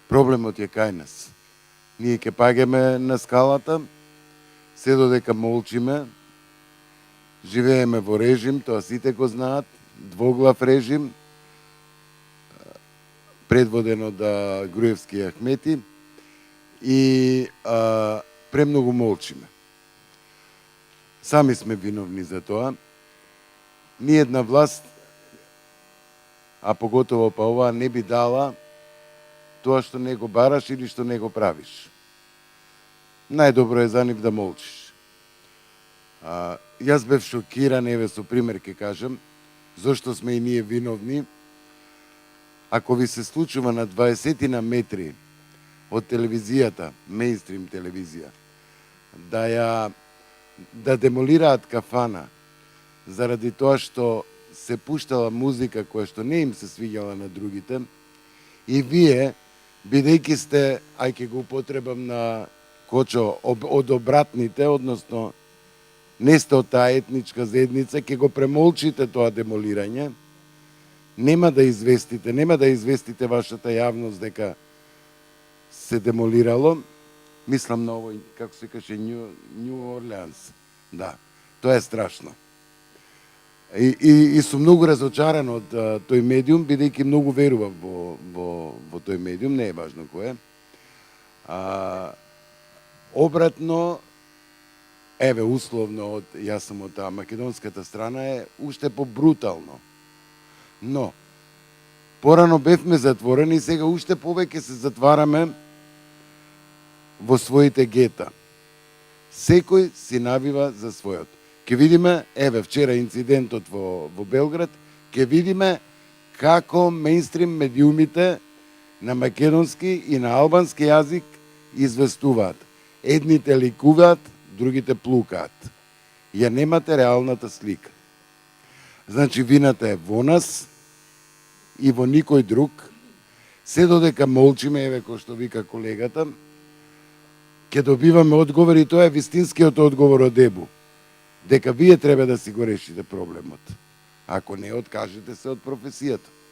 Проблемот е кај нас. Ние ќе паѓаме на скалата, се додека молчиме, живееме во режим, тоа сите го знаат, двоглав режим, предводен од Груевски и Ахмети, и премногу молчиме. Сами сме виновни за тоа. Ниедна власт, а поготово па оваа, не би дала тоа што не го бараш или што не го правиш. Најдобро е за нив да молчиш. Јас бев шокиран, еве со пример ќе кажам, зошто сме и ние виновни. Ако ви се случува на 20 на метри од телевизијата, мејнстрим телевизија, да демолираат кафана заради тоа што се пуштала музика која што не им се свиѓала на другите, и вие, бидејќи сте, ќе го употребам на Кочо, од обратните, односно не сте од таа етничка заедница, ќе го премолчите тоа демолирање, нема да известите вашата јавност дека се демолирало. Мислам на овој, како се каже, Нью Орлеанс. Да, тоа е страшно. И сум многу разочаран од тој медиум, бидејќи многу верувам во тој медиум, не е важно кој е. Обратно, еве, условно, јас сум од македонската страна, е уште побрутално. Но, порано бевме затворени и сега уште повеќе се затвараме во своите гета. Секој си навива за својот. Ке видиме, еве, вчера инцидентот во Белград, ке видиме како мејнстрим медиумите на македонски и на албански јазик известуваат. Едните ликуваат, другите плукаат. Ја немате реалната слика. Значи, вината е во нас и во никој друг. Се додека молчиме, еве, кој што вика колегата, ќе добиваме одговор, и тоа е вистинскиот одговор од ЕБУ. Дека вие треба да си го решите проблемот. Ако не, откажете се од професијата.